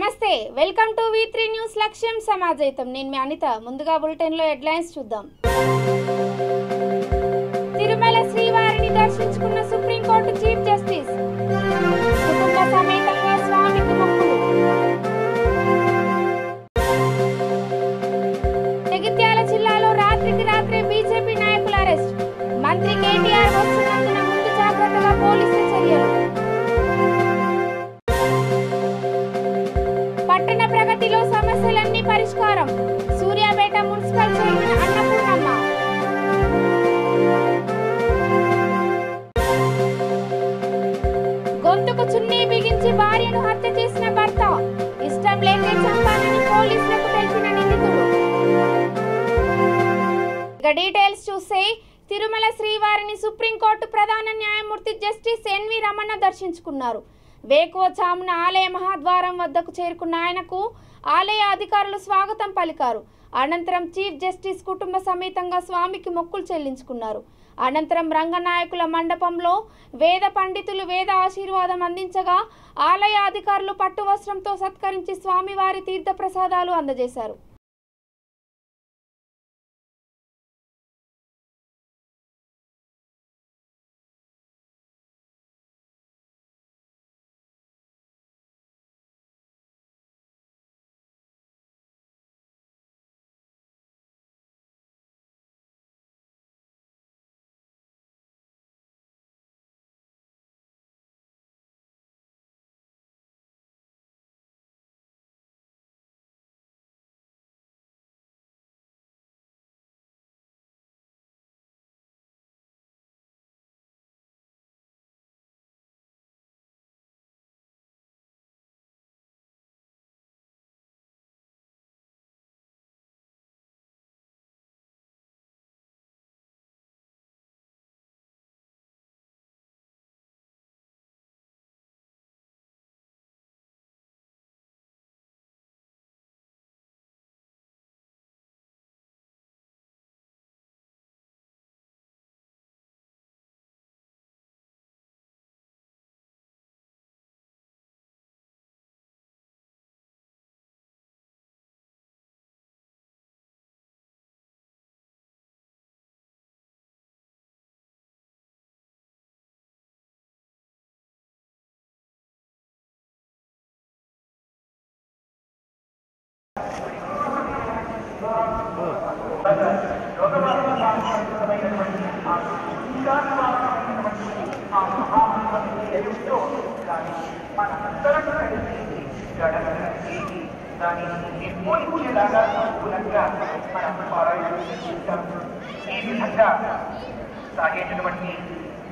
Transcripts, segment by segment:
నమస్తే welcome to V3 news లక్ష్యం సమాజైతం నేను మీ అనిత ముందుగా బులెటిన్ లో హెడ్లైన్స్ చూద్దాం తిరుమల శ్రీవారిని దర్శించుకున్న సుప్రీం కోర్టు చీఫ్ జస్టిస్ కుటుంబ సమేతంగా స్వామికి మొక్కులు జగిత్యాల జిల్లాలో రాత్రికి రాత్రే బీజేపీ నాయకుల అరెస్ట్ మంత్రి కేటీఆర్ వస్తున్నందున ముందు జాగ్రత్తగా పోలీసుల చర్యలు పట్టణ ప్రగతిలో సమస్యలన్నీ పరిష్కారం సూర్యాపేట మున్సిపల్ చైర్మన్ అన్నపూర్ణమ్మ గొంతుకు చున్నీ బిగించి భార్యను హత్య చేసిన భర్త ఇష్టం లేకే చంపాలని పోలీసులకు తెలిపిన నిందితుడు ఇక డీటెయిల్స్ చూస్తే తిరుమల శ్రీవారిని సుప్రీంకోర్టు ప్రధాన న్యాయమూర్తి జస్టిస్ ఎన్వి రమణ దర్శించుకున్నారు వేకువజామున ఆలయ మహాద్వారం వద్దకు చేరుకున్న ఆయనకు ఆలయ అధికారులు స్వాగతం పలికారు అనంతరం చీఫ్ జస్టిస్ కుటుంబ సమేతంగా స్వామికి మొక్కులు చెల్లించుకున్నారు అనంతరం రంగనాయకుల మండపంలో వేద పండితులు వేద ఆశీర్వాదం అందించగా ఆలయ అధికారులు పట్టు వస్త్రంతో సత్కరించి స్వామివారి తీర్థ ప్రసాదాలు అందజేశారు సాగేటటువంటి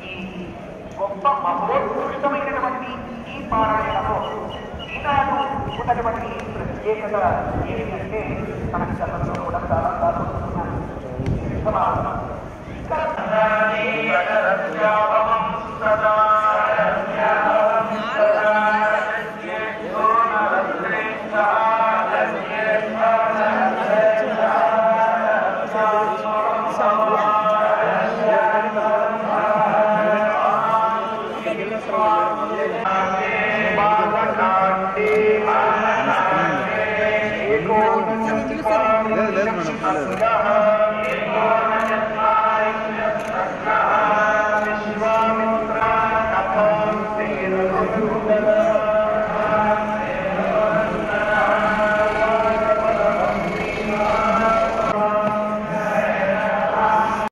ఈ గొప్ప మహోత్కృష్టమైనటువంటి ఈ పారాయణలో ఈనాడు ఉన్నటువంటి ప్రత్యేకత ఏమిటంటే మనకి చర్మలో కూడా చాలా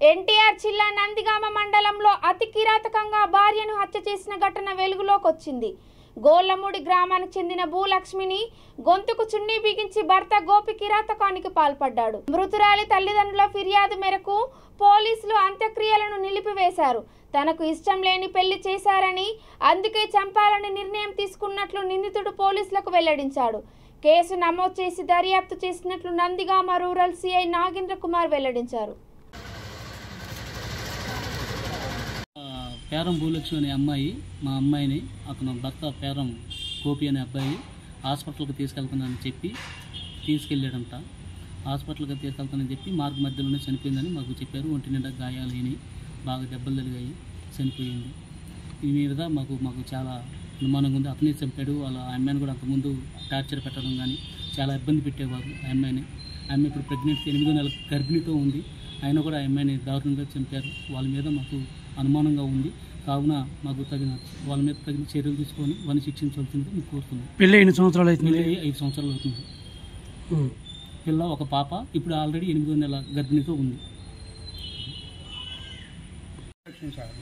ఎన్టీఆర్ జిల్లా నందిగామ మండలంలో అతి కిరాతకంగా భార్యను హత్య చేసిన ఘటన వెలుగులోకి వచ్చింది గోళ్లమూడి గ్రామానికి చెందిన భూలక్ష్మిని గొంతుకు చున్నీ బిగించి భర్త గోపి కిరాతకానికి పాల్పడ్డాడు మృతురాలి తల్లిదండ్రుల ఫిర్యాదు మేరకు పోలీసులు అంత్యక్రియలను నిలిపివేశారు తనకు ఇష్టం లేని పెళ్లి చేశారని అందుకే చంపాలని నిర్ణయం తీసుకున్నట్లు నిందితుడు పోలీసులకు వెల్లడించాడు కేసు నమోదు చేసి దర్యాప్తు చేసినట్లు నందిగామ రూరల్ సిఐ నాగేంద్ర కుమార్ వెల్లడించారు పేరం భూలక్ష్మి అనే అమ్మాయి మా అమ్మాయిని అతను భర్త పేరం గోపి అనే అబ్బాయి హాస్పిటల్కి తీసుకెళ్తానని చెప్పి తీసుకెళ్ళాడంట హాస్పిటల్కి తీసుకెళ్తానని చెప్పి మార్గ మధ్యలోనే చనిపోయిందని మాకు చెప్పారు ఒంటి నిండా గాయాలు అయినాయి బాగా దెబ్బలు తగిలాయి చనిపోయింది ఈ మీద మాకు చాలా అనుమానంగా ఉంది. అతనే చంపాడు. వాళ్ళ అమ్మాయిని కూడా అంతకుముందు టార్చర్ పెట్టడం కానీ చాలా ఇబ్బంది పెట్టేవారు ఆ అమ్మాయిని. ఆమె ఇప్పుడు ప్రెగ్నెన్సీ 8వ నెల గర్భిణితో ఉంది. ఆయన కూడా ఆ అమ్మాయిని దారుణంగా చంపారు. వాళ్ళ మీద మాకు అనుమానంగా ఉంది. కావున మాకు వాళ్ళ మీద తగిన చర్యలు తీసుకొని వాళ్ళని శిక్షించవలసిందిగా మేము కోరుతున్నాం. పెళ్ళి ఎన్ని సంవత్సరాలు అవుతుంది? 5 సంవత్సరాలు అవుతుంది. పిల్ల ఒక పాప ఇప్పుడు ఆల్రెడీ 8వ నెల గర్భిణితో ఉంది. సార్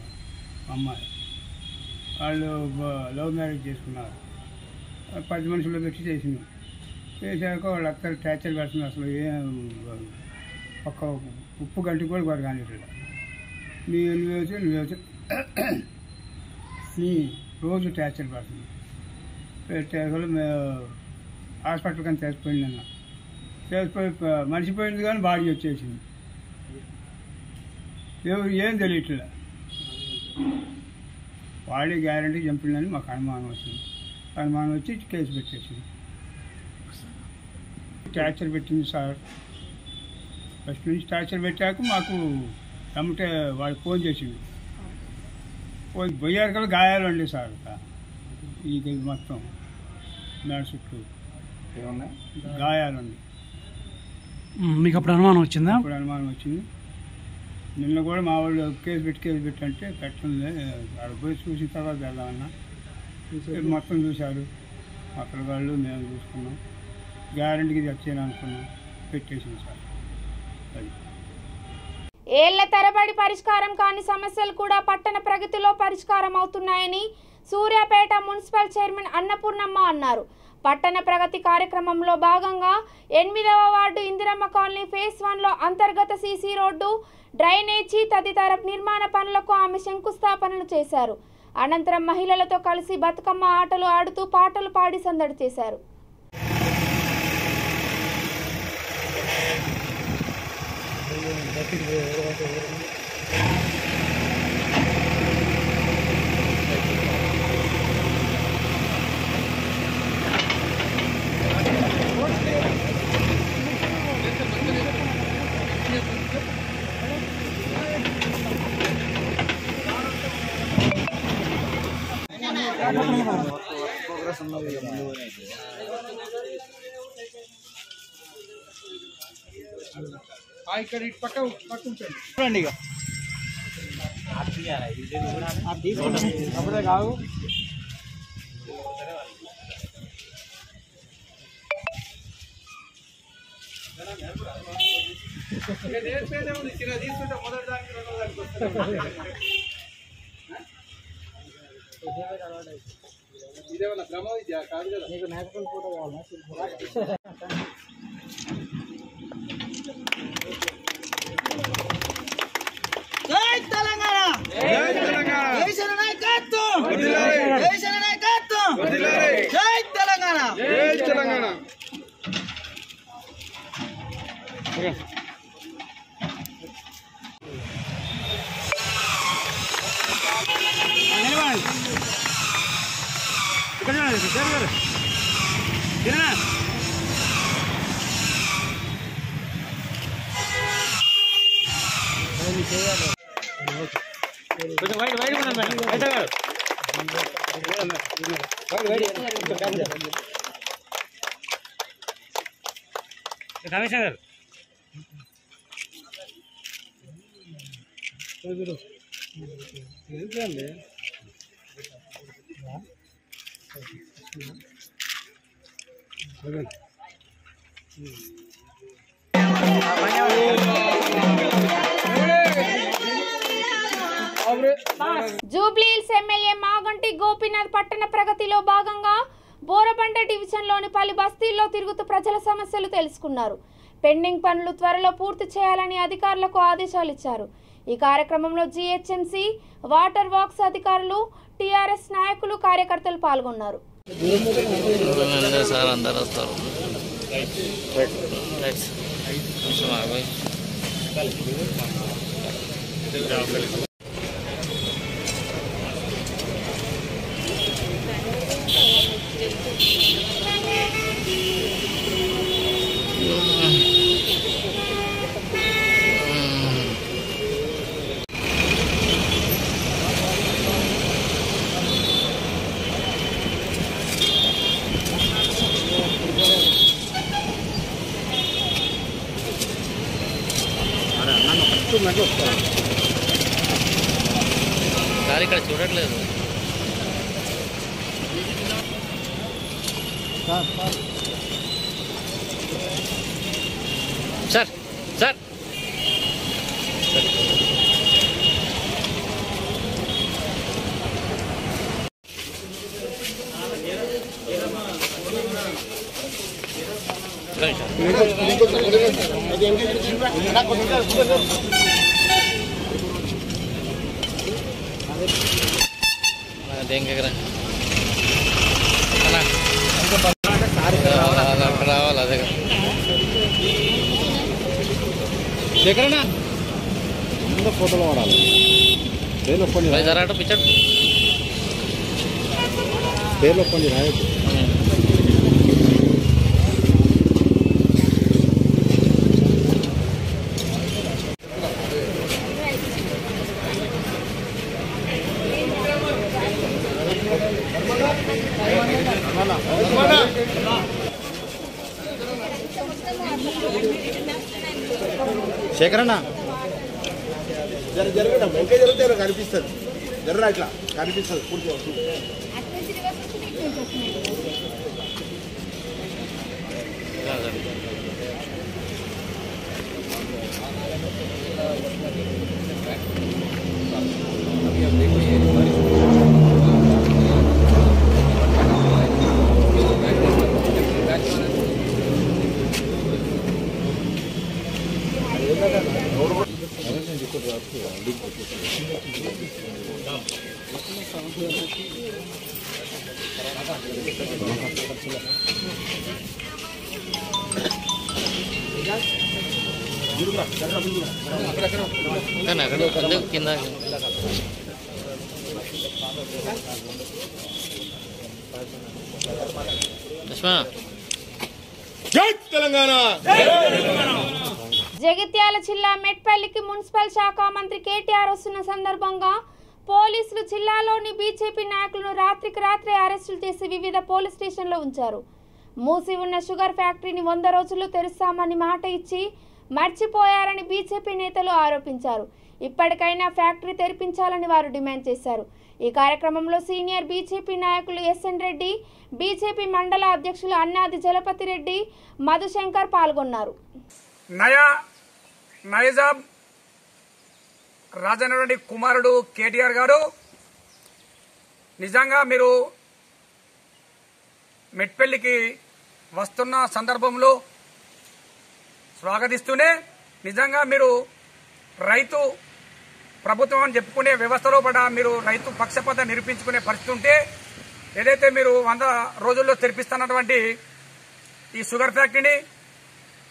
అమ్మాయి వాళ్ళు లవ్ మ్యారేజ్ చేసుకున్నారు. 10 మనుషులు పెట్టి చేశాక వాళ్ళు అక్కడ టార్చర్ పెడుతుంది. అసలు ఏం ఒక్క ఉప్పు గంటకు కూడా వాడు కానీ నువ్వేసి నీ రోజు టార్చర్ పడుతుంది. పెట్టేసలు హాస్పిటల్ కానీ చేసిపోయింది అన్న. చేసిపోయి మనిషిపోయింది కానీ బాడీ వచ్చేసింది. ఏం తెలియట్లే. వాళ్ళే గ్యారంటీ చంపిందని మాకు అనుమానం వచ్చింది. అనుమానం వచ్చి కేసు పెట్టేసింది. టార్చర్ పెట్టింది సార్. ఫస్ట్ నుంచి టార్చర్ పెట్టాక మాకు రమ్మంటే వాళ్ళు ఫోన్ చేసింది. పోయారు కదా గాయాలు అండి సార్. ఇది మొత్తం మేడ చుట్టూ గాయాలండి. మీకు అప్పుడు అనుమానం వచ్చిందా? అప్పుడు అనుమానం వచ్చింది. నిన్న కూడా మా వాళ్ళు కేసు పెట్టంటే పెట్టండి అక్కడ పోయి చూసిన తర్వాత వెళ్దామన్నా. మొత్తం చూశారు. అక్కడ వాళ్ళు మేము చూసుకున్నాం. గ్యారంటీకి తెచ్చాను అనుకున్నాం. పెట్టేసింది సార్. అది ఏళ్ల తరబడి పరిష్కారం కాని సమస్యలు కూడా పట్టణ ప్రగతిలో పరిష్కారం అవుతున్నాయని సూర్యాపేట మున్సిపల్ చైర్మన్ అన్నపూర్ణమ్మ అన్నారు. పట్టణ ప్రగతి కార్యక్రమంలో భాగంగా 8వ వార్డు ఇందిరమ్మ కాలనీ ఫేజ్ 1లో అంతర్గత సీసీ రోడ్డు, డ్రైనేజీ తదితర నిర్మాణ పనులకు ఆమె శంకుస్థాపనలు చేశారు. అనంతరం మహిళలతో కలిసి బతుకమ్మ ఆటలు ఆడుతూ పాటలు పాడి సందడి చేశారు. ఇక్కడ ఇటు పక్క చూడండి. ఇక అప్పుడే కాదు. తీసుకుంటే మొదటి దానికి రెండో దానికి ఇదేమన్నా క్రమం కాదు కదా. నీకు నేచురల్ ఫోటో కావాలా? జై తెలంగాణ, జై తెలంగాణ, జై శరణాయకత్వం, జై శరణాయకత్వం, జై తెలంగాణ, జై తెలంగాణ. కొంచెం వైడ్ వైడ్ ఉన్నాం మేడం. అయితే గారు కామేశ్వర గారు జూబ్లీహిల్స్ ఎమ్మెల్యే మాగంటి గోపీనాథ్ పట్టణ ప్రగతిలో భాగంగా బోరబండ డివిజన్లోని పలు బస్తీల్లో తిరుగుతూ ప్రజల సమస్యలు తెలుసుకున్నారు. పెండింగ్ పనులు త్వరలో పూర్తి చేయాలని అధికారులకు ఆదేశాలు ఇచ్చారు. ఈ కార్యక్రమంలో జీహెచ్ఎంసీ, వాటర్ వర్క్స్ అధికారులు, టీఆర్ఎస్ నాయకులు, కార్యకర్తలు పాల్గొన్నారు. వస్తుందంటే వస్తాను సార్ ఇక్కడ చూడట్లేదు సార్ సార్ రావాలి అదే ఎక్కడన్నా ఫోటోలో వాడాలి పేర్లు ఒప్పండి జరాట పిచ్చర్ పేర్లు ఒప్పండి రాయొద్దు శేఖరన్న జరగడం ఇంకా జరిగితే కనిపిస్తుంది జర్రా ఇట్లా కనిపిస్తుంది పూర్తిగా కింద జై తెలంగాణ. జగిత్యాల జిల్లా మెట్పల్లికి మున్సిపల్ శాఖ మంత్రి కేటీఆర్ వస్తున్న సందర్భంగా పోలీసులు జిల్లాలోని బీజేపీ నాయకులను రాత్రికి రాత్రే అరెస్టులు చేసి వివిధ పోలీస్ స్టేషన్లో ఉంచారు. మూసి ఉన్న షుగర్ ఫ్యాక్టరీని 100 రోజుల్లో తెరుస్తామని మాట ఇచ్చి మర్చిపోయారని బీజేపీ నేతలు ఆరోపించారు. ఇప్పటికైనా ఫ్యాక్టరీ తెరిపించాలని వారు డిమాండ్ చేశారు. ఈ కార్యక్రమంలో సీనియర్ బీజేపీ నాయకులు ఎస్ఎన్ రెడ్డి, బీజేపీ మండల అధ్యక్షులు అన్నాది జలపతి రెడ్డి, మధుశంకర్ పాల్గొన్నారు. నైజాం రాజనరెడ్డి కుమారుడు కేటీఆర్ గారు నిజంగా మీరు మెట్పల్లికి వస్తున్న సందర్భంలో స్వాగతిస్తూనే నిజంగా మీరు రైతు ప్రభుత్వం అని చెప్పుకునే వ్యవస్థలో పడ మీరు రైతు పక్షపాత నిరూపించుకునే పరిస్థితి ఉంటే ఏదైతే మీరు 100 రోజుల్లో తెరిపిస్తున్నటువంటి ఈ షుగర్ ఫ్యాక్టరీని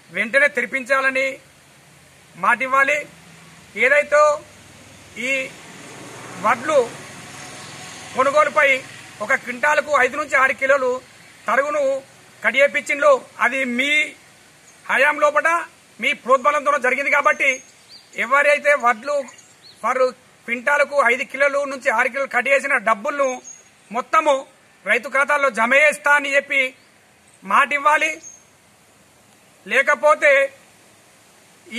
వెంటనే తెరిపించాలని మాట ఇవ్వాలి. ఏదైతే ఈ వడ్లు కొనుగోలుపై ఒక క్వింటాలకు 5 నుంచి 6 కిలోలు తరుగును కడియేపించిందో అది మీ హయాం లోపల మీ ప్రోద్బలంతో జరిగింది. కాబట్టి ఎవరైతే వడ్లు వారు క్వింటాలకు 5 కిలోలు నుంచి 6 కిలోలు కడియేసిన డబ్బులను మొత్తము రైతు ఖాతాల్లో జమ చేస్తా అని చెప్పి మాట ఇవ్వాలి. లేకపోతే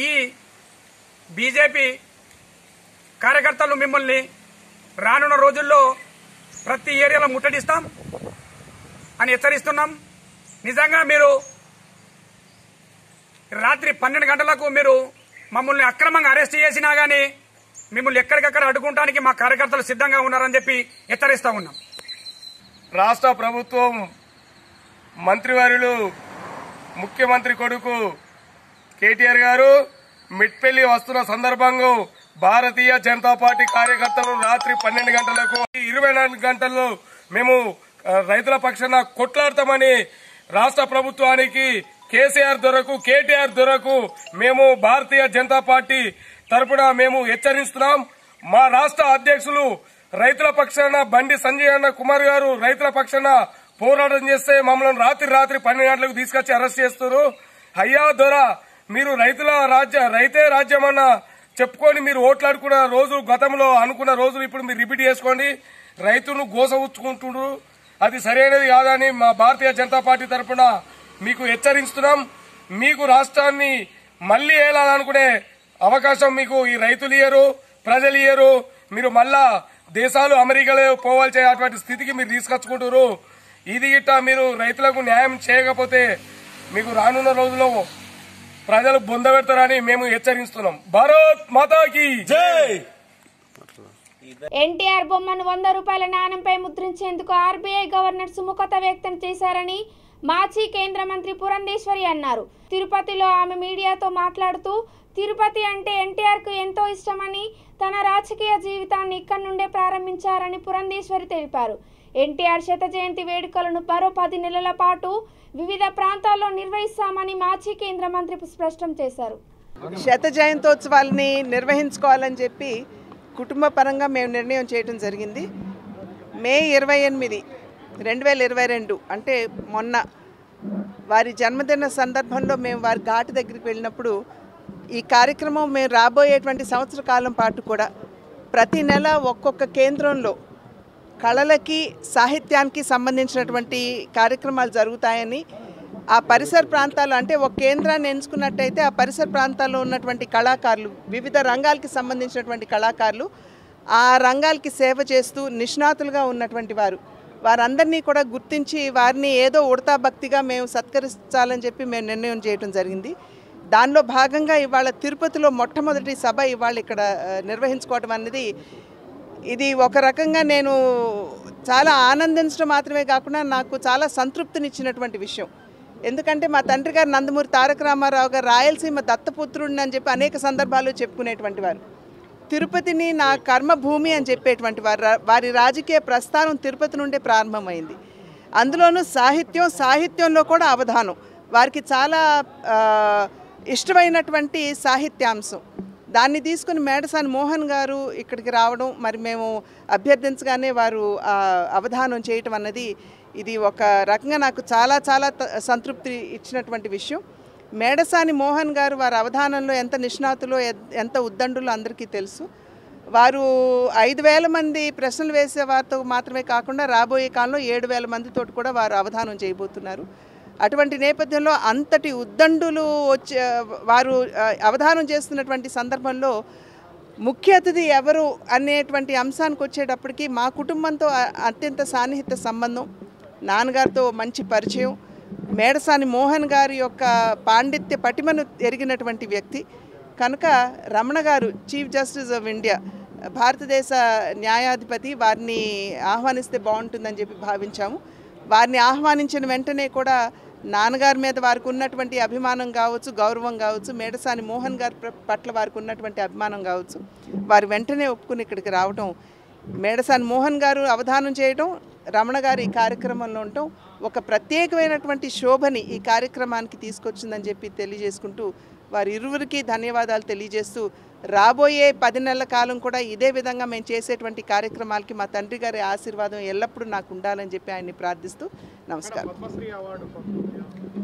ఈ బీజేపీ కార్యకర్తలు మిమ్మల్ని రానున్న రోజుల్లో ప్రతి ఏరియాలో ముట్టడిస్తాం అని హెచ్చరిస్తున్నాం. నిజంగా మీరు రాత్రి 12 గంటలకు మీరు మమ్మల్ని అక్రమంగా అరెస్ట్ చేసినా గానీ మిమ్మల్ని ఎక్కడికక్కడ అడ్డుకోవడానికి మా కార్యకర్తలు సిద్ధంగా ఉన్నారని చెప్పి హెచ్చరిస్తా ఉన్నాం. రాష్ట్ర ప్రభుత్వం మంత్రివర్యులు ముఖ్యమంత్రి కొడుకు కేటీఆర్ గారు మిట్పల్లి వస్తున్న సందర్భంగా భారతీయ జనతా పార్టీ కార్యకర్తలు రాత్రి 12 గంటలకు 24 గంటల్లో మేము రైతుల పక్షాన కొట్లాడతామని రాష్ట్ర ప్రభుత్వానికి కేసీఆర్ దొరకు కేటీఆర్ దొరకు మేము భారతీయ జనతా పార్టీ తరపున మేము హెచ్చరిస్తున్నాం. మా రాష్ట్ర అధ్యక్షులు రైతుల పక్షాన బండి సంజయ్ అన్న కుమార్ గారు రైతుల పక్షాన పోరాటం చేస్తే మమ్మల్ని రాత్రి 12 గంటలకు తీసుకొచ్చి అరెస్ట్ చేస్తారు. అయ్యా దొర, మీరు రైతే రాజ్యమన్న చెప్పుకొని మీరు ఓట్లాడుకున్న రోజు గతంలో అనుకున్న రోజులు ఇప్పుడు మీరు రిపీట్ చేసుకోండి. రైతును గోస ఉంచుకుంటున్నారు, అది సరైనది కాదని మా భారతీయ జనతా పార్టీ తరఫున మీకు హెచ్చరిస్తున్నాం. మీకు రాష్ట్రాన్ని మళ్లీ ఏలాలనుకునే అవకాశం మీకు ఈ రైతులు ఇయ్యరు, ప్రజలు ఇయ్యరు. మీరు మళ్ళా దేశాలు అమెరికాలో పోవాల్సే అటువంటి స్థితికి మీరు తీసుకొచ్చుకుంటారు. ఇది గిట్ట మీరు రైతులకు న్యాయం చేయకపోతే మీకు రానున్న రోజుల్లో ప్రజలు బొందబెడతారని మేము హెచ్చరిస్తున్నాం. భారత్ మాతాకి జై. ఎన్టీఆర్ బొమ్మను 100 రూపాయల నాణెంపై ముద్రించేందుకు ఆర్బీఐ గవర్నర్ సుముఖత వ్యక్తం చేశారని మాజీ కేంద్ర మంత్రి పురంధేశ్వరి అన్నారు. తిరుపతిలో ఆమె మీడియాతో మాట్లాడుతూ తిరుపతి అంటే ఎన్టీఆర్కు ఎంతో ఇష్టమని, తన రాజకీయ జీవితాన్ని ఇక్కడి నుండే ప్రారంభించారని పురంధేశ్వరి తెలిపారు. ఎన్టీఆర్ శత జయంతి వేడుకలను మరో 10 నెలల పాటు వివిధ ప్రాంతాల్లో నిర్వహిస్తామని మాజీ కేంద్ర మంత్రి స్పష్టం చేశారు. శత జయంతోత్సవాలని నిర్వహించుకోవాలని చెప్పి కుటుంబ పరంగా మేము నిర్ణయం చేయడం జరిగింది. మే 28, 2022 అంటే మొన్న వారి జన్మదిన సందర్భంలో మేము వారి ఘాటు దగ్గరికి వెళ్ళినప్పుడు ఈ కార్యక్రమం మేము రాబోయేటువంటి సంవత్సర కాలం పాటు కూడా ప్రతి నెల ఒక్కొక్క కేంద్రంలో కళలకి సాహిత్యానికి సంబంధించినటువంటి కార్యక్రమాలు జరుగుతాయని, ఆ పరిసర ప్రాంతాలు అంటే ఒక కేంద్రాన్ని ఎంచుకున్నట్టయితే ఆ పరిసర ప్రాంతాల్లో ఉన్నటువంటి కళాకారులు, వివిధ రంగాలకి సంబంధించినటువంటి కళాకారులు, ఆ రంగాలకి సేవ చేస్తూ నిష్ణాతులుగా ఉన్నటువంటి వారందరినీ కూడా గుర్తించి వారిని ఏదో ఉడతా భక్తిగా మేము సత్కరించాలని చెప్పి మేము నిర్ణయం చేయడం జరిగింది. దానిలో భాగంగా ఇవాళ తిరుపతిలో మొట్టమొదటి సభ ఇవాళ ఇక్కడ నిర్వహించుకోవడం అనేది ఇది ఒక రకంగా నేను చాలా ఆనందించడం మాత్రమే కాకుండా నాకు చాలా సంతృప్తినిచ్చినటువంటి విషయం. ఎందుకంటే మా తండ్రి గారు నందమూరి తారక రామారావు గారు రాయలసీమ దత్తపుత్రుడిని అని చెప్పి అనేక సందర్భాల్లో చెప్పుకునేటువంటి వారు. తిరుపతిని నా కర్మభూమి అని చెప్పేటువంటి వారి రాజకీయ ప్రస్థానం తిరుపతి నుండే ప్రారంభమైంది. అందులోనూ సాహిత్యంలో కూడా అవధానం వారికి చాలా ఇష్టమైనటువంటి సాహిత్యాంశం. దాన్ని తీసుకుని మేడసాని మోహన్ గారు ఇక్కడికి రావడం, మరి మేము అభ్యర్థించగానే వారు అవధానం చేయటం అన్నది ఇది ఒక రకంగా నాకు చాలా చాలా సంతృప్తి ఇచ్చినటువంటి విషయం. మేడసాని మోహన్ గారు వారి అవధానంలో ఎంత నిష్ణాతులో ఎంత ఉద్దండులో అందరికీ తెలుసు. వారు 5,000 మంది ప్రశ్నలు వేసే వారితో మాత్రమే కాకుండా రాబోయే కాలంలో 7,000 మందితో కూడా వారు అవధానం చేయబోతున్నారు. అటువంటి నేపథ్యంలో అంతటి ఉద్దండులు వారు అవధానం చేస్తున్నటువంటి సందర్భంలో ముఖ్య అతిథి ఎవరు అనేటువంటి అంశానికి వచ్చేటప్పటికి మా కుటుంబంతో అత్యంత సాన్నిహిత సంబంధం, నాన్నగారితో మంచి పరిచయం, మేడసాని మోహన్ గారి యొక్క పాండిత్య పటిమను ఎరిగినటువంటి వ్యక్తి కనుక రమణ గారు చీఫ్ జస్టిస్ ఆఫ్ ఇండియా, భారతదేశ న్యాయాధిపతి, వారిని ఆహ్వానిస్తే బాగుంటుందని చెప్పి భావించాము. వారిని ఆహ్వానించిన వెంటనే కూడా నాన్నగారి మీద వారికి ఉన్నటువంటి అభిమానం కావచ్చు, గౌరవం కావచ్చు, మేడసాని మోహన్ గారి పట్ల వారికి ఉన్నటువంటి అభిమానం కావచ్చు, వారు వెంటనే ఒప్పుకుని ఇక్కడికి రావటం, మేడసాని మోహన్ గారు అవధానం చేయటం, రమణ గారు ఈ కార్యక్రమంలో ఉండటం ఒక ప్రత్యేకమైనటువంటి శోభని ఈ కార్యక్రమానికి తీసుకొచ్చిందని చెప్పి తెలియజేసుకుంటూ వారి ఇరువురికి ధన్యవాదాలు తెలియజేస్తూ రాబోయే 10 నెలల కాలం కూడా ఇదే విధంగా మేము చేసేటువంటి కార్యక్రమాలకి మా తండ్రి గారి ఆశీర్వాదం ఎల్లప్పుడూ నాకు ఉండాలని చెప్పి ఆయన్ని ప్రార్థిస్తూ నమస్కారం.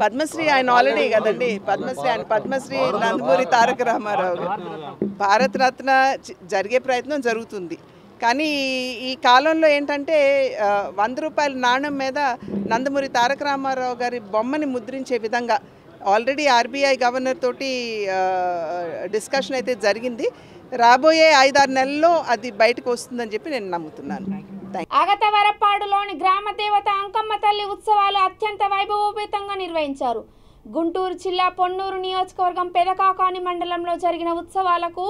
పద్మశ్రీ ఆయన ఆల్రెడీ కదండి, పద్మశ్రీ నందమూరి తారక రామారావు భారతరత్న జరిగే ప్రయత్నం జరుగుతుంది. కానీ ఈ కాలంలో ఏంటంటే 100 రూపాయల నాణ్యం మీద నందమూరి తారక రామారావు గారి బొమ్మని ముద్రించే విధంగా ఆల్రెడీ ఆర్బీఐ గవర్నర్ తోటి డిస్కషన్ అయితే జరిగింది. రాబోయే 5-6 నెలల్లో అది బయటకు వస్తుందని చెప్పి నేను నమ్ముతున్నాను. అగతవరపాడులోని గ్రామ దేవత అంకమ్మ తల్లి ఉత్సవాలు అత్యంత వైభవోపేతంగా నిర్వహించారు. గుంటూరు జిల్లా పొన్నూరు నియోజకవర్గం పెదకాకాని మండలంలో జరిగిన ఉత్సవాలకు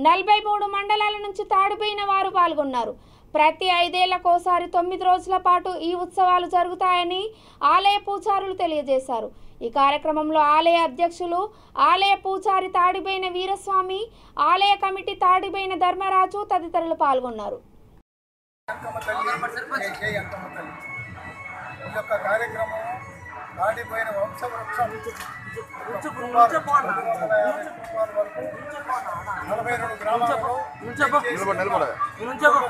43 మండలాల నుంచి తాడిపోయిన వారు పాల్గొన్నారు. ప్రతి 5 ఏళ్లకోసారి 9 రోజుల పాటు ఈ ఉత్సవాలు జరుగుతాయని ఆలయ పూజారులు తెలియజేశారు. ఈ కార్యక్రమంలో ఆలయ అధ్యక్షులు, ఆలయ పూజారి తాడిబైన వీరస్వామి, ఆలయ కమిటీ తాడిబైన ధర్మరాజు తదితరులు పాల్గొన్నారు. దాటిపోయిన వంశవృక్షం 42 గ్రామాలలో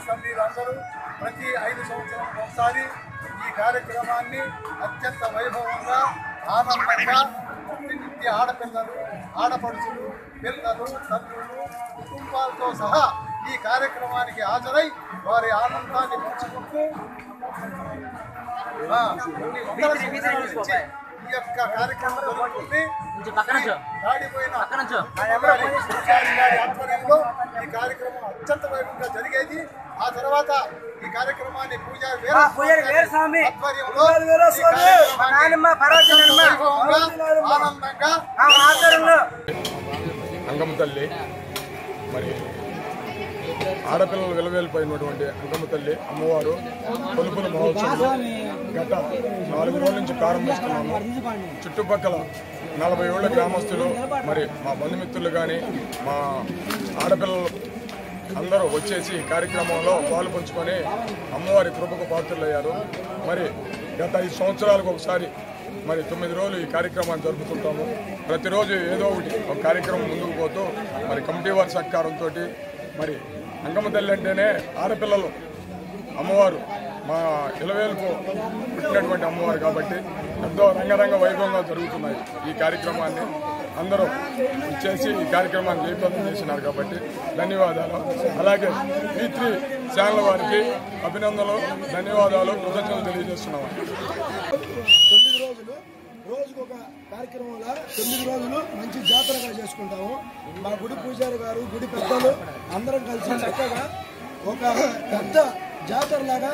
సభ్యులందరూ ప్రతి 5 సంవత్సరాలకు ఒకసారి ఈ కార్యక్రమాన్ని అత్యంత వైభవంగా ఆనందంగా నిత్య ఆడపిల్లలు, ఆడపడుచులు, పిల్లలు, తల్లులు, కుటుంబాలతో సహా ఈ కార్యక్రమానికి హాజరై వారి ఆనందాన్ని పంచుకుంటూ కొన్ని వందల సంవత్సరాల నుంచి ఈ యొక్క కార్యక్రమం జరుగుతుంది. దాడిపోయిన ఆధ్వర్యంలో ఈ కార్యక్రమం అత్యంత వైభవంగా జరిగేది. ఆ తర్వాత ఈ కార్యక్రమాన్ని పూజారి వీరస్వామి ఆధ్వర్యంలో ఆనందంగా అంగమ్మ తల్లి మరి ఆడపిల్లలు వెలువెళ్ళిపోయినటువంటి అంగమ్మ తల్లి అమ్మవారు కొలుపుల మహోత్సవం గత 4 రోజుల నుంచి ప్రారంభిస్తున్నాము. చుట్టుపక్కల 40 ఏళ్ల గ్రామస్తులు మరి మా బంధుమిత్రులు కానీ మా ఆడపిల్లలు అందరూ వచ్చేసి ఈ కార్యక్రమంలో పాలు పంచుకొని అమ్మవారి కృపకు పాత్రులయ్యారు. మరి గత 5 సంవత్సరాలకు ఒకసారి మరి 9 రోజులు ఈ కార్యక్రమాన్ని జరుపుతుంటాము. ప్రతిరోజు ఏదో ఒకటి ఒక కార్యక్రమం ముందుకు పోతూ మరి కమిటీ వారి సహకారంతో మరి అంగమ్మ తల్లి అంటేనే ఆడపిల్లలు అమ్మవారు మా ఇలవేలుకు పుట్టినటువంటి అమ్మవారు కాబట్టి ఎంతో రంగరంగ వైభవంగా జరుగుతున్నాయి. ఈ కార్యక్రమాన్ని అందరూ ఇచ్చేసి ఈ కార్యక్రమాన్ని జయప్రదం చేసినారు కాబట్టి ధన్యవాదాలు. అలాగే V3 ఛానల్ వారికి అభినందనలు, ధన్యవాదాలు, కృతజ్ఞతలు తెలియజేస్తున్నాము. 9 రోజులు రోజుకొక కార్యక్రమంలో 9 రోజులు మంచి జాతరగా చేసుకుంటాము. మా గుడి పూజారి గారు, గుడి పెద్దలు అందరం కలిసి చక్కగా ఒక పెద్ద జాతరలాగా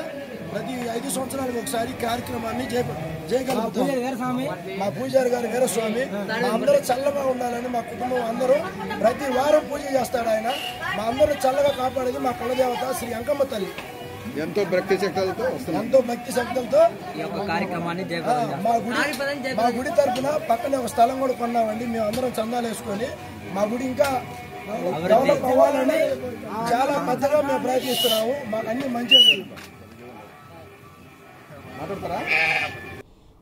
ప్రతి 5 సంవత్సరాలకు ఒకసారి కార్యక్రమాన్ని చేయగలుగుతాం. మా పూజారి గారు వీరస్వామి మా అందరూ చల్లగా ఉండాలని మా కుటుంబం అందరూ ప్రతి వారం పూజ చేస్తాడు ఆయన. మా అందరూ చల్లగా కాపాడేది మా కులదేవత శ్రీ అంకమ్మ తల్లి. ఎంతో భక్తి శక్తులతో కార్యక్రమాన్ని మా గుడి తరఫున పక్కనే ఒక స్థలం కూడా కొన్నామండి. మేము అందరం చందాలు వేసుకొని మా గుడి ఇంకా డెవలప్ అవ్వాలని చాలా పెద్దగా మేము ప్రయత్నిస్తున్నాము. మాకు అన్ని మంచిగా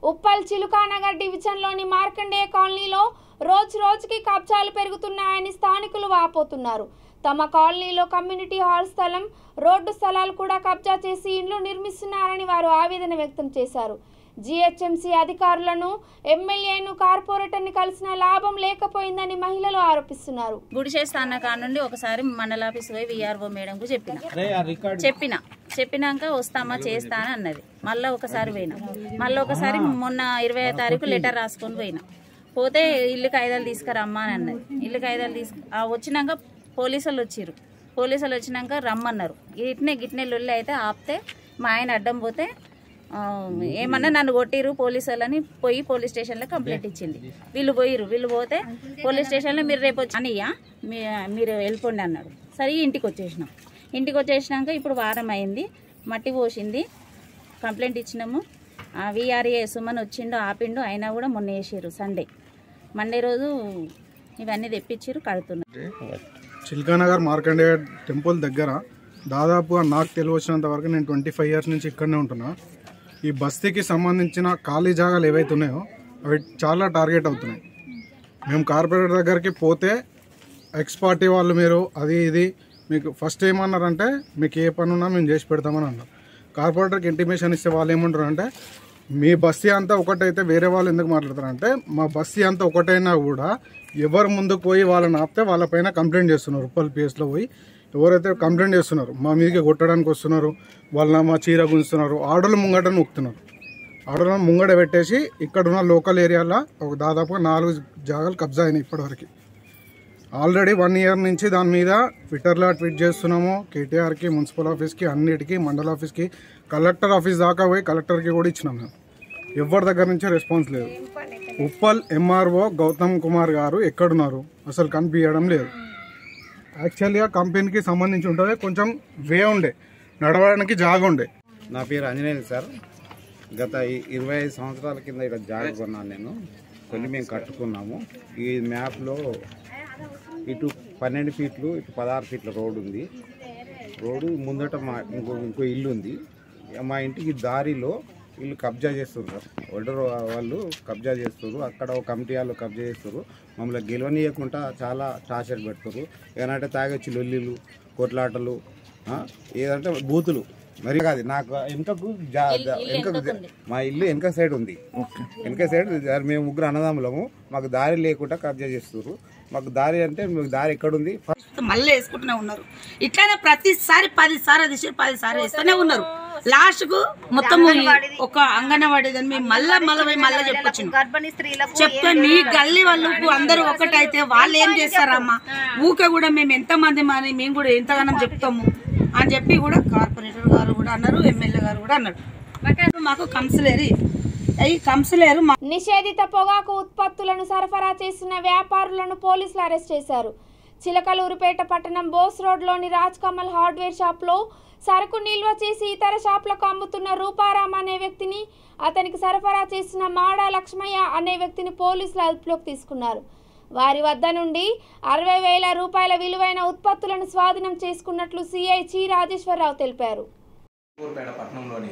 ఉప్పల్ చిలుకానగర్ డివిజన్లోని మార్కండేయ కాలనీలో రోజుకి కబ్జాలు పెరుగుతున్నాయని స్థానికులు వాపోతున్నారు. తమ కాలనీలో కమ్యూనిటీ హాల్ స్థలం, రోడ్డు స్థలాలు కూడా కబ్జా చేసి ఇండ్లు నిర్మిస్తున్నారని వారు ఆవేదన వ్యక్తం చేశారు. జీహెచ్ఎంసీ అధికారులను, ఎమ్మెల్యేను, కార్పొరేటర్ని కలిసిన లాభం లేకపోయిందని మహిళలు ఆరోపిస్తున్నారు. గుడిచేస్తా అన్న కాడ నుండి ఒకసారి మండలాఫీస్ పోయి విఆర్ఓ మేడంకు చెప్పినాక వస్తామా చేస్తా అని అన్నది. మళ్ళీ ఒకసారి మొన్న 20వ తారీఖు లెటర్ రాసుకొని పోతే ఇల్లు కాయిదాలు తీసుకురమ్మా అని అన్నది. ఇల్లు కాయిదాలు వచ్చినాక పోలీసులు వచ్చినాక రమ్మన్నారు. గిట్నే లొల్లి అయితే ఆపితే మా ఆయన అడ్డం పోతే ఏమన్నా నన్ను కొట్టిరు పోలీసు వాళ్ళని పోయి పోలీస్ స్టేషన్లో కంప్లైంట్ ఇచ్చింది. వీళ్ళు పోతే పోలీస్ స్టేషన్లో మీరు రేపు అనియ్యా మీరు వెళ్ళిపోండి అన్నాడు. సరే ఇంటికి వచ్చేసినాక ఇప్పుడు వారం అయింది. మట్టి పోసింది, కంప్లైంట్ ఇచ్చినాము. విఆర్ఏ సుమన్ వచ్చిండు, ఆపిండు, అయినా కూడా మొన్న వేసారు. మండే రోజు ఇవన్నీ తెప్పించారు, కడుతున్నారు. చిల్కానగర్ మార్కండేయ టెంపుల్ దగ్గర దాదాపుగా నాకు తెలియచ్చినంత వరకు నేను 25 ఇయర్స్ నుంచి ఇక్కడనే ఉంటున్నా. ఈ బస్తీకి సంబంధించిన ఖాళీ జాగాలు ఏవైతే ఉన్నాయో అవి చాలా టార్గెట్ అవుతున్నాయి. మేము కార్పొరేటర్ దగ్గరికి పోతే ఎక్స్ పార్టీ వాళ్ళు మీరు అది ఇది మీకు ఫస్ట్ ఏమన్నారంటే మీకు ఏ పని ఉన్నా మేము చేసి పెడతామని అన్నారు. కార్పొరేటర్కి ఇంటిమేషన్ ఇస్తే వాళ్ళు ఏమంటారు అంటే మీ బస్తీ అంతా ఒకటైతే వేరే వాళ్ళు ఎందుకు మాట్లాడతారంటే మా బస్తీ అంతా ఒకటైనా కూడా ఎవరు ముందుకు పోయి వాళ్ళని ఆపితే వాళ్ళపైన కంప్లైంట్ చేస్తున్నారు. ఉప్పల్ పిఎస్లో పోయి ఎవరైతే కంప్లైంట్ చేస్తున్నారు మా మీదకి కొట్టడానికి వస్తున్నారు, వాళ్ళ మా చీర గుంజుతున్నారు, ఆర్డర్లు ముంగట నొక్కుతున్నారు. ఆర్డర్లను ముంగట పెట్టేసి ఇక్కడున్న లోకల్ ఏరియాలో ఒక దాదాపుగా 4 జాగాలు కబ్జా అయినాయి ఇప్పటివరకు. ఆల్రెడీ 1 ఇయర్ నుంచి దాని మీద ట్విట్టర్లో ట్వీట్ చేస్తున్నాము. కేటీఆర్కి, మున్సిపల్ ఆఫీస్కి, అన్నిటికీ, మండల ఆఫీస్కి, కలెక్టర్ ఆఫీస్ దాకా పోయి కలెక్టర్కి కూడా ఇచ్చినాం. మేము ఎవరి దగ్గర నుంచి రెస్పాన్స్ లేదు. ఉప్పల్ ఎంఆర్ఓ గౌతమ్ కుమార్ గారు ఎక్కడున్నారు అసలు కనిపించడం లేదు. యాక్చువల్గా కంపెనీకి సంబంధించి ఉంటుంది, కొంచెం వే ఉండే, నడవడానికి జాగ ఉండే. నా పేరు ఆంజనేయులు సార్. గత 25 సంవత్సరాల కింద ఇక్కడ జాగ కొన్నాను నేను. కొన్ని మేము కట్టుకున్నాము. ఈ మ్యాప్లో ఇటు 12 ఫీట్లు, ఇటు 16 ఫీట్ల రోడ్డు ఉంది. రోడ్డు ముందట ఇంకో ఇల్లు ఉంది. మా ఇంటికి దారిలో వీళ్ళు కబ్జా చేస్తున్నారు. ఓల్డర్ వాళ్ళు కబ్జా చేస్తారు. అక్కడ ఒక కమిటీ వాళ్ళు కబ్జా చేస్తారు. మమ్మల్ని గెలవనీయకుండా చాలా టార్చర్ పెడతారు. ఏదంటే తాగొచ్చి లొల్లిలు, కొట్లాటలు, ఏదంటే బూతులు. మరి కాదు నాకు వెనుకకు మా ఇల్లు వెనక సైడ్ ఉంది. వెనక సైడ్ మేము 3 అన్నదమ్ములము. మాకు దారి లేకుండా కబ్జా చేస్తారు. మాకు దారి అంటే మీకు దారి ఎక్కడుంది? మళ్ళీ వేసుకుంటూనే ఉన్నారు. ఇట్లానే ప్రతిసారి 10 సార్లు తీసి 10 సార్లు వేస్తూనే ఉన్నారు. లాస్ట్కు మొత్తం ఒక అంగన్వాడీదని మేము మళ్ళా చెప్పొచ్చు. చెప్తే నీ గల్లీ వాళ్ళకు అందరూ ఒకటైతే వాళ్ళు ఏం చేస్తారమ్మా, ఊకే కూడా మేము ఎంతమంది అని మేము కూడా ఎంతగానో చెప్తాము అని చెప్పి కూడా కార్పొరేటర్ గారు కూడా అన్నారు, ఎమ్మెల్యే గారు కూడా అన్నారు. మాకు కంసులేరు. నిషేధిత పొగాకు ఉత్పత్తులను సరఫరా చేసిన వ్యాపారులను పోలీసులు అరెస్ట్ చేశారు. చిలకలూరుపేట పట్టణం బోస్ రోడ్లోని రాజ్ కమల్ హార్డ్వేర్ షాప్లో సరుకు నిల్వ చేసి ఇతర షాపులకు అమ్ముతున్న రూపారాం అనే వ్యక్తిని, అతనికి సరఫరా చేసిన మాడా లక్ష్మయ్య అనే వ్యక్తిని పోలీసులు అదుపులోకి తీసుకున్నారు. వారి వద్ద నుండి 60,000 రూపాయల విలువైన ఉత్పత్తులను స్వాధీనం చేసుకున్నట్లు సిఐ చి రాజేశ్వరరావు తెలిపారు. పట్టణంలోని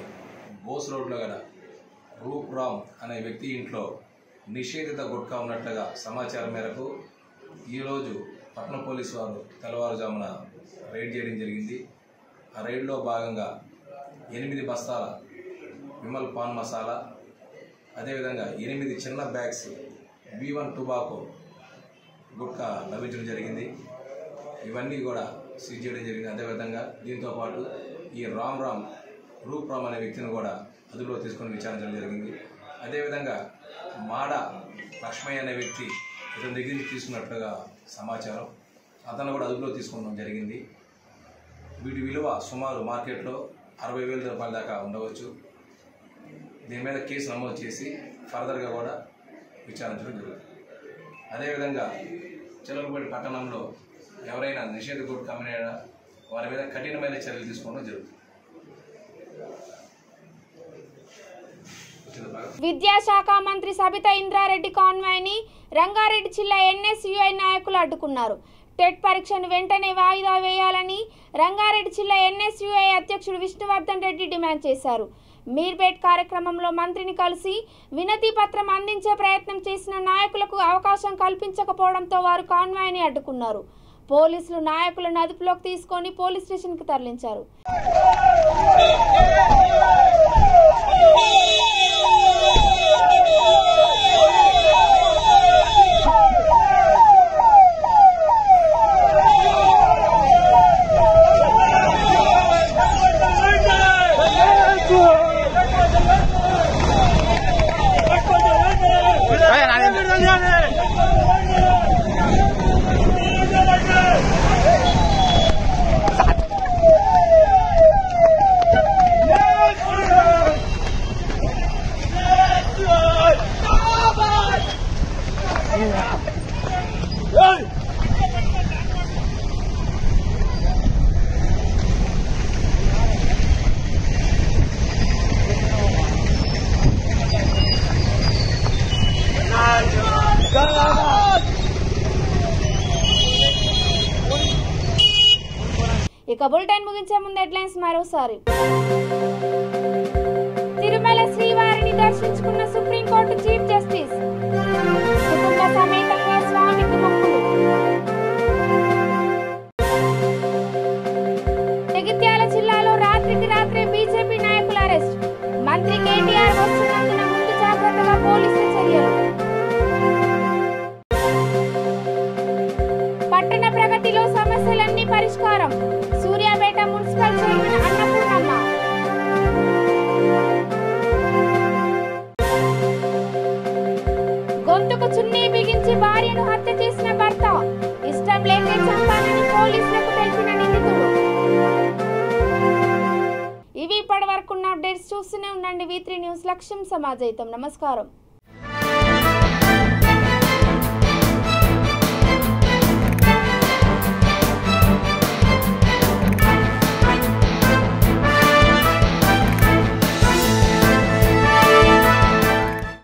బోస్ రోడ్లో గల రూప్రామ్ అనే వ్యక్తి ఇంట్లో నిషేధిత గుట్కా ఉన్నట్లుగా సమాచారం మేరకు ఈరోజు పట్టణ పోలీసు వారు తెల్లవారుజామున రైడ్ చేయడం జరిగింది. ఆ రైడ్లో భాగంగా 8 బస్తాల విమల్ పాన్ మసాలా, అదేవిధంగా 8 చిన్న బ్యాగ్స్ V1 టొబాకో గుట్కా లభించడం జరిగింది. ఇవన్నీ కూడా సీజ్ చేయడం జరిగింది. అదేవిధంగా దీంతోపాటు ఈ రూప్రామ్ అనే వ్యక్తిని కూడా అదుపులో తీసుకొని విచారించడం జరిగింది. అదేవిధంగా మాడా లక్ష్మయ్య అనే వ్యక్తి ఇతని దగ్గర నుంచి తీసుకున్నట్లుగా సమాచారం, అతను కూడా అదుపులో తీసుకోవడం జరిగింది. వీటి విలువ సుమారు మార్కెట్లో 60,000 రూపాయల దాకా ఉండవచ్చు. దీని మీద కేసు నమోదు చేసి ఫర్దర్గా కూడా విచారించడం జరుగుతుంది. అదేవిధంగా చిలకలూరుపేట పట్టణంలో ఎవరైనా నిషేధ గుట్కా అమ్మినా వారి మీద కఠినమైన చర్యలు తీసుకోవడం జరుగుతుంది. విద్యాశాఖ మంత్రి సబితా ఇంద్రారెడ్డి కాన్వాయ్ని రంగారెడ్డి జిల్లా NSUI నాయకులు అడ్డుకున్నారు. టెట్ పరీక్షను వెంటనే వాయిదా వేయాలని రంగారెడ్డి జిల్లా NSUI అధ్యక్షుడు విష్ణువర్ధన్ రెడ్డి డిమాండ్ చేశారు. మీర్పేట్ కార్యక్రమంలో మంత్రిని కలిసి వినతి పత్రం అందించే ప్రయత్నం చేసిన నాయకులకు అవకాశం కల్పించకపోవడంతో వారు కాన్వాయ్ని అడ్డుకున్నారు. పోలీసులు నాయకులను అదుపులోకి తీసుకొని పోలీస్ స్టేషన్కు తరలించారు. ఇక బులెటిన్ ముగించే ముందు హెడ్లైన్స్ మరోసారి. తిరుమల శ్రీవారిని దర్శించుకున్న సుప్రీంకోర్టు చీఫ్ జస్టిస్, కుటుంబ సమేతంగా స్వామికి మొక్కులు. జగిత్యాల జిల్లాలో రాత్రికి రాత్రే బీజేపీ నాయకుల అరెస్ట్, మంత్రి కేటీఆర్ వస్తున్నందున ముందు జాగ్రత్తగా పోలీసుల చర్యలు. పట్టణ ప్రగతిలో సమస్యలన్నీ పరిష్కారం, సూర్యాపేట మున్సిపల్ చైర్మన్ అన్నపూర్ణమ్మ. గొంతుకు చున్నీ బిగించి భార్యను హత్య చేసిన భర్త, ఇష్టం లేకే చంపానని పోలీసులకు తెలిపిన నిందితుడు. ఇవి ఇప్పటి వరకున్న అప్డేట్స్. చూస్తూనే ఉండండి V3 న్యూస్. లక్ష్యం సమాజయితం. నమస్కారం.